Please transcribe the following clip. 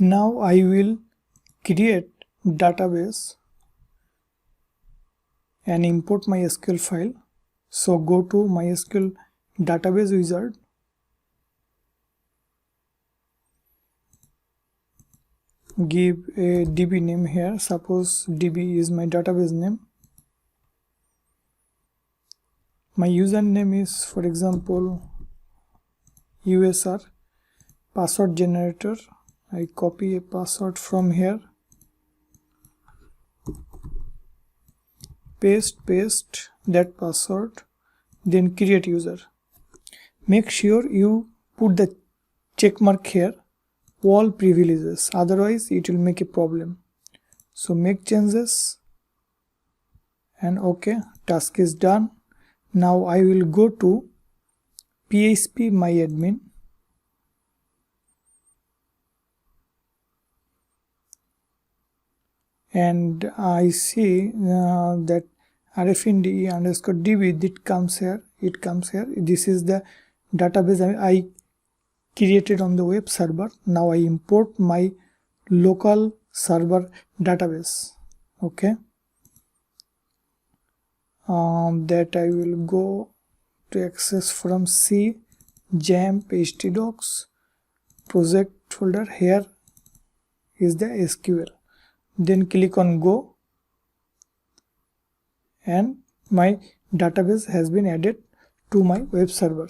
Now I will create database and import my SQL file. So go to MySQL database wizard, give a DB name here. Suppose DB is my database name. My username is, for example, USR. Password generator, I copy a password from here, paste that password, then create user. Make sure you put the check mark here, all privileges, otherwise it will make a problem. So make changes and OK, task is done. Now I will go to PHP myadmin. And I see that rfnd underscore db that comes here, it comes here. This is the database I created on the web server. Now I import my local server database. Okay, that I will go to access from C jump htdocs project folder. Here is the SQL. Then click on go and my database has been added to my web server.